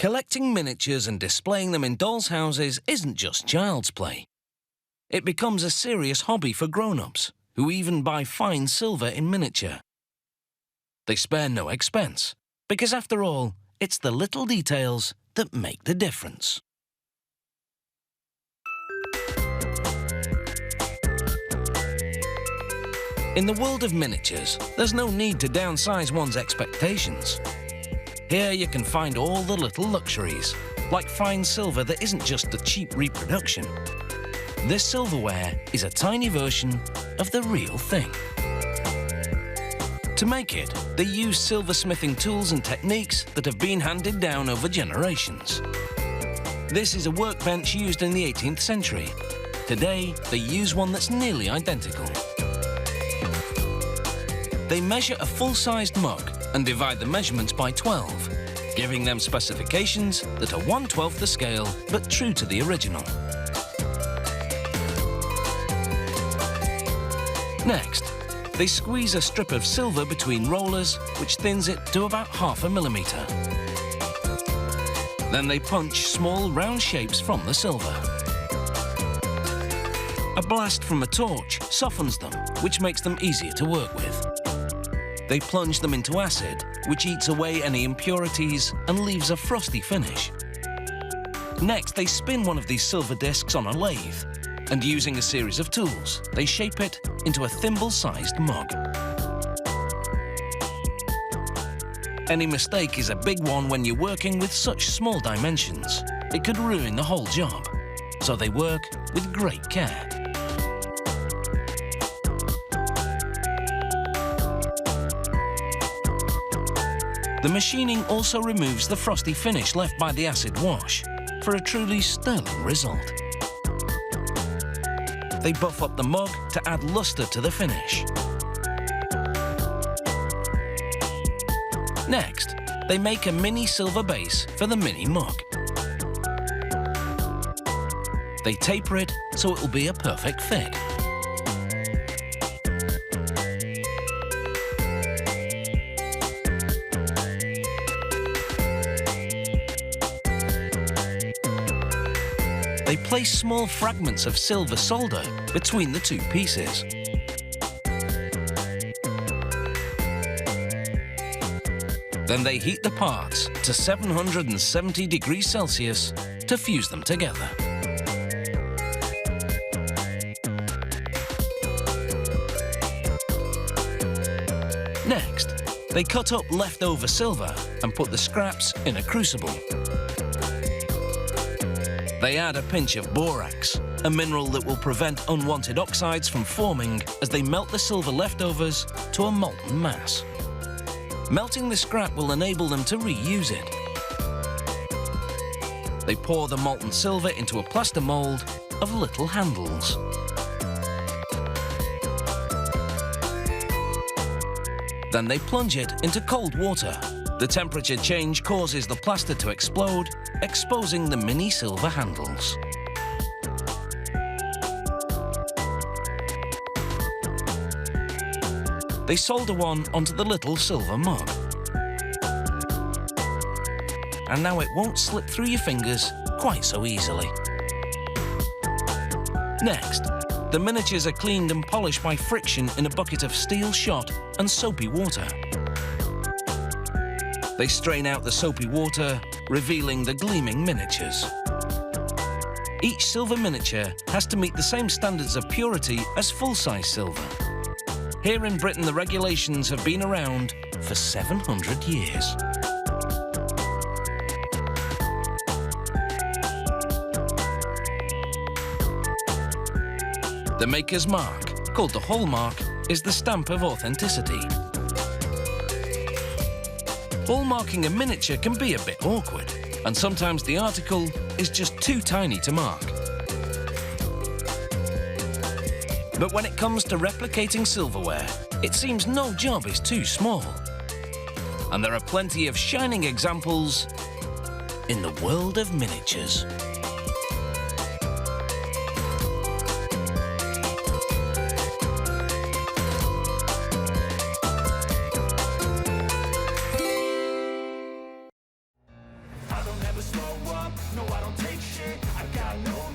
Collecting miniatures and displaying them in dolls' houses isn't just child's play. It becomes a serious hobby for grown-ups, who even buy fine silver in miniature. They spare no expense, because after all, it's the little details that make the difference. In the world of miniatures, there's no need to downsize one's expectations. Here you can find all the little luxuries, like fine silver that isn't just a cheap reproduction. This silverware is a tiny version of the real thing. To make it, they use silversmithing tools and techniques that have been handed down over generations. This is a workbench used in the 18th century. Today, they use one that's nearly identical. They measure a full-sized mug and divide the measurements by 12, giving them specifications that are 1/12 the scale, but true to the original. Next, they squeeze a strip of silver between rollers, which thins it to about 1/2 millimeter. Then they punch small round shapes from the silver. A blast from a torch softens them, which makes them easier to work with. They plunge them into acid, which eats away any impurities and leaves a frosty finish. Next, they spin one of these silver discs on a lathe, and using a series of tools, they shape it into a thimble-sized mug. Any mistake is a big one when you're working with such small dimensions. It could ruin the whole job, so they work with great care. The machining also removes the frosty finish left by the acid wash for a truly sterling result. They buff up the mug to add luster to the finish. Next, they make a mini silver base for the mini mug. They taper it so it will be a perfect fit. They place small fragments of silver solder between the two pieces. Then they heat the parts to 770 degrees Celsius to fuse them together. Next, they cut up leftover silver and put the scraps in a crucible. They add a pinch of borax, a mineral that will prevent unwanted oxides from forming as they melt the silver leftovers to a molten mass. Melting the scrap will enable them to reuse it. They pour the molten silver into a plaster mold of little handles. Then they plunge it into cold water. The temperature change causes the plaster to explode, exposing the mini silver handles. They solder one onto the little silver mug. And now it won't slip through your fingers quite so easily. Next, the miniatures are cleaned and polished by friction in a bucket of steel shot and soapy water. They strain out the soapy water, revealing the gleaming miniatures. Each silver miniature has to meet the same standards of purity as full-size silver. Here in Britain, the regulations have been around for 700 years. The maker's mark, called the hallmark, is the stamp of authenticity. Hallmarking a miniature can be a bit awkward, and sometimes the article is just too tiny to mark. But when it comes to replicating silverware, it seems no job is too small. And there are plenty of shining examples in the world of miniatures. slow up, no I don't take shit, I got no